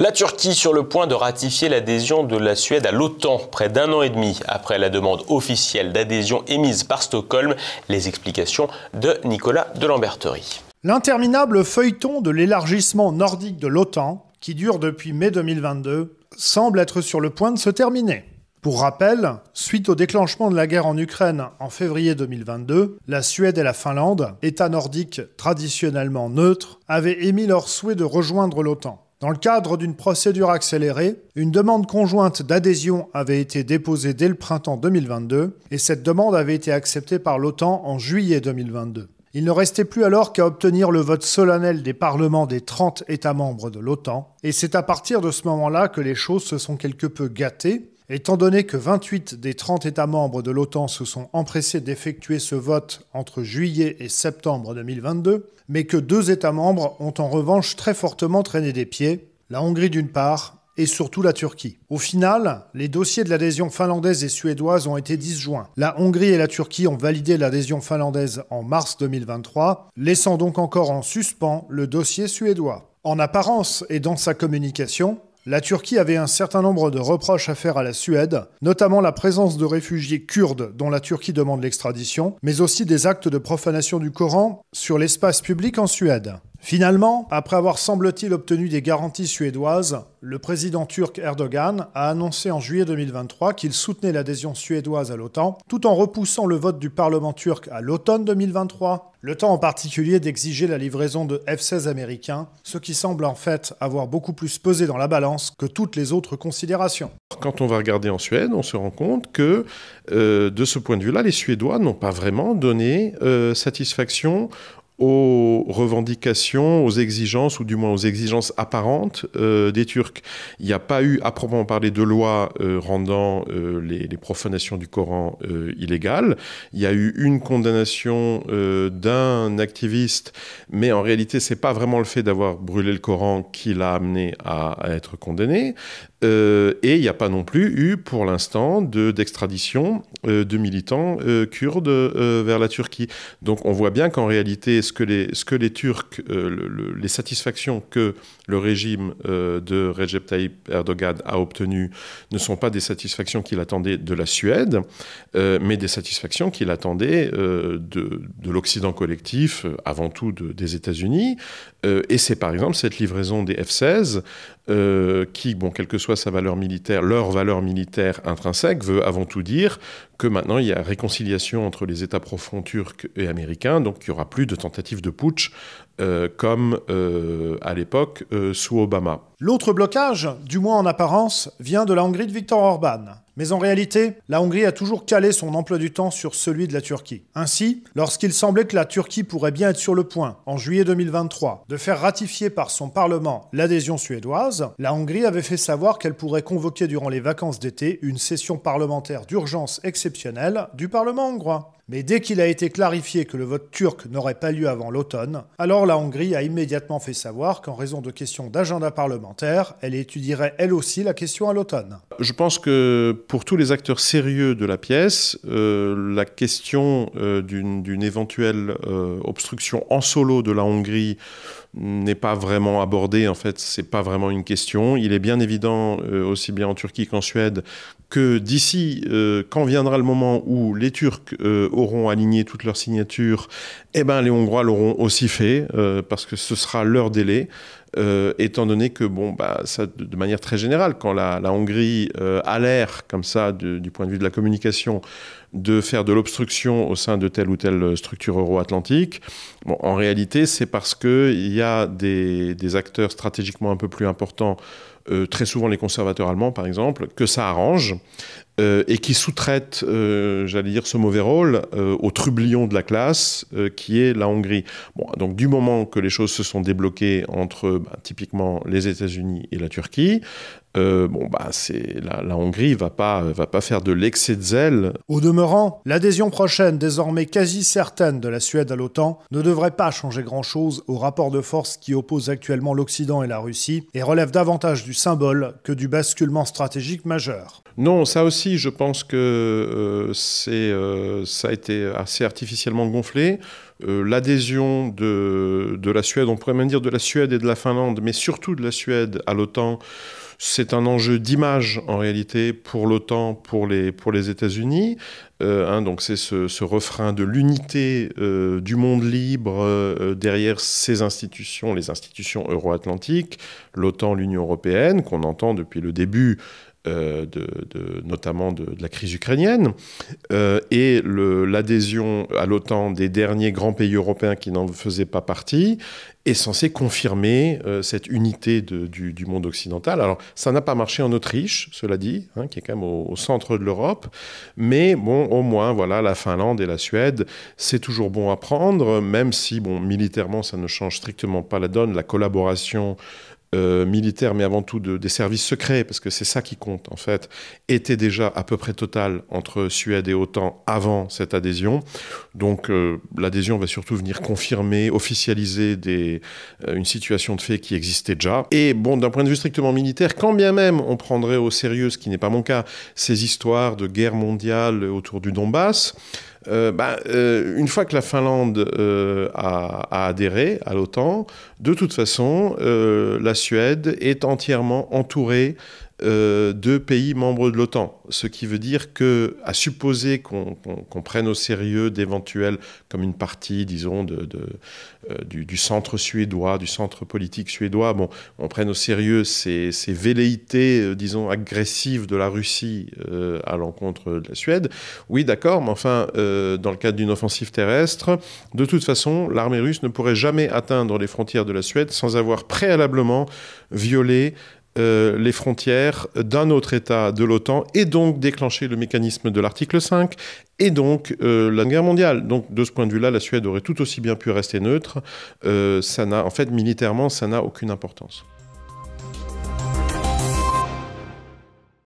La Turquie sur le point de ratifier l'adhésion de la Suède à l'OTAN, près d'1 an et demi après la demande officielle d'adhésion émise par Stockholm. Les explications de Nicolas de Lamberterie. L'interminable feuilleton de l'élargissement nordique de l'OTAN, qui dure depuis mai 2022, semble être sur le point de se terminer. Pour rappel, suite au déclenchement de la guerre en Ukraine en février 2022, la Suède et la Finlande, États nordiques traditionnellement neutres, avaient émis leur souhait de rejoindre l'OTAN. Dans le cadre d'une procédure accélérée, une demande conjointe d'adhésion avait été déposée dès le printemps 2022 et cette demande avait été acceptée par l'OTAN en juillet 2022. Il ne restait plus alors qu'à obtenir le vote solennel des parlements des 30 États membres de l'OTAN et c'est à partir de ce moment-là que les choses se sont quelque peu gâtées, étant donné que 28 des 30 États membres de l'OTAN se sont empressés d'effectuer ce vote entre juillet et septembre 2022, mais que 2 États membres ont en revanche très fortement traîné des pieds, la Hongrie d'une part, et surtout la Turquie. Au final, les dossiers de l'adhésion finlandaise et suédoise ont été disjoints. La Hongrie et la Turquie ont validé l'adhésion finlandaise en mars 2023, laissant donc encore en suspens le dossier suédois. En apparence et dans sa communication, la Turquie avait un certain nombre de reproches à faire à la Suède, notamment la présence de réfugiés kurdes dont la Turquie demande l'extradition, mais aussi des actes de profanation du Coran sur l'espace public en Suède. Finalement, après avoir semble-t-il obtenu des garanties suédoises, le président turc Erdogan a annoncé en juillet 2023 qu'il soutenait l'adhésion suédoise à l'OTAN, tout en repoussant le vote du Parlement turc à l'automne 2023, le temps en particulier d'exiger la livraison de F-16 américains, ce qui semble en fait avoir beaucoup plus pesé dans la balance que toutes les autres considérations. Quand on va regarder en Suède, on se rend compte que, de ce point de vue-là, les Suédois n'ont pas vraiment donné satisfaction aux revendications, aux exigences, ou du moins aux exigences apparentes des Turcs. Il n'y a pas eu, à proprement parler, de loi rendant les profanations du Coran illégales. Il y a eu une condamnation d'un activiste, mais en réalité, c'est pas vraiment le fait d'avoir brûlé le Coran qui l'a amené à être condamné. Et il n'y a pas non plus eu, pour l'instant, d'extradition de militants kurdes vers la Turquie. Donc on voit bien qu'en réalité, ce que les Turcs, les satisfactions que le régime de Recep Tayyip Erdogan a obtenues ne sont pas des satisfactions qu'il attendait de la Suède, mais des satisfactions qu'il attendait de l'Occident collectif, avant tout des États-Unis. Et c'est par exemple cette livraison des F-16 qui, bon, quelle que soit sa valeur militaire, leur valeur militaire intrinsèque, veut avant tout dire que maintenant il y a réconciliation entre les États profonds turcs et américains, donc il n'y aura plus de tentatives de putsch comme à l'époque sous Obama. L'autre blocage, du moins en apparence, vient de la Hongrie de Viktor Orban. Mais en réalité, la Hongrie a toujours calé son emploi du temps sur celui de la Turquie. Ainsi, lorsqu'il semblait que la Turquie pourrait bien être sur le point, en juillet 2023, de faire ratifier par son Parlement l'adhésion suédoise, la Hongrie avait fait savoir qu'elle pourrait convoquer durant les vacances d'été une session parlementaire d'urgence exceptionnelle du Parlement hongrois. Mais dès qu'il a été clarifié que le vote turc n'aurait pas lieu avant l'automne, alors la Hongrie a immédiatement fait savoir qu'en raison de questions d'agenda parlementaire, elle étudierait elle aussi la question à l'automne. Je pense que pour tous les acteurs sérieux de la pièce, la question d'une éventuelle obstruction en solo de la Hongrie n'est pas vraiment abordée. En fait, c'est pas vraiment une question. Il est bien évident, aussi bien en Turquie qu'en Suède, que d'ici, quand viendra le moment où les Turcs auront aligné toutes leurs signatures, eh ben, les Hongrois l'auront aussi fait, parce que ce sera leur délai. Étant donné que, bon, bah, ça, de manière très générale, quand la Hongrie a l'air, comme ça, du point de vue de la communication, de faire de l'obstruction au sein de telle ou telle structure euro-atlantique, bon, en réalité, c'est parce qu'il y a des acteurs stratégiquement un peu plus importants, très souvent les conservateurs allemands, par exemple, que ça arrange, et qui sous-traitent, j'allais dire, ce mauvais rôle au trublion de la classe, qui est la Hongrie. Bon, donc du moment que les choses se sont débloquées entre typiquement les États-Unis et la Turquie, La Hongrie va pas faire de l'excès de zèle. Au demeurant, l'adhésion prochaine, désormais quasi certaine, de la Suède à l'OTAN ne devrait pas changer grand-chose au rapport de force qui oppose actuellement l'Occident et la Russie et relève davantage du symbole que du basculement stratégique majeur. Non, ça aussi, je pense que ça a été assez artificiellement gonflé. L'adhésion de la Suède, on pourrait même dire de la Suède et de la Finlande, mais surtout de la Suède à l'OTAN, c'est un enjeu d'image en réalité pour l'OTAN, pour les États-Unis. Donc c'est ce refrain de l'unité du monde libre derrière ces institutions, les institutions euro-atlantiques, l'OTAN, l'Union européenne, qu'on entend depuis le début notamment de la crise ukrainienne, et l'adhésion à l'OTAN des derniers grands pays européens qui n'en faisaient pas partie, est censé confirmer cette unité du monde occidental. Alors, ça n'a pas marché en Autriche, cela dit, qui est quand même au centre de l'Europe, mais bon, au moins, voilà, la Finlande et la Suède, c'est toujours bon à prendre, même si, bon, militairement, ça ne change strictement pas la donne. La collaboration militaire, mais avant tout des services secrets, parce que c'est ça qui compte en fait, était déjà à peu près totale entre Suède et OTAN avant cette adhésion. Donc l'adhésion va surtout venir confirmer, officialiser une situation de fait qui existait déjà. Et bon, d'un point de vue strictement militaire, quand bien même on prendrait au sérieux, ce qui n'est pas mon cas, ces histoires de guerre mondiale autour du Donbass, une fois que la Finlande a adhéré à l'OTAN, de toute façon, la Suède est entièrement entourée de pays membres de l'OTAN. Ce qui veut dire que, à supposer qu'on prenne au sérieux d'éventuels, comme une partie, disons, du centre suédois, du centre politique suédois, bon, on prenne au sérieux ces velléités, disons, agressives de la Russie à l'encontre de la Suède, oui, d'accord, mais enfin, dans le cadre d'une offensive terrestre, de toute façon, l'armée russe ne pourrait jamais atteindre les frontières de la Suède sans avoir préalablement violé les frontières d'un autre État de l'OTAN et donc déclencher le mécanisme de l'article 5 et donc la guerre mondiale. Donc de ce point de vue-là, la Suède aurait tout aussi bien pu rester neutre. En fait, militairement, ça n'a aucune importance.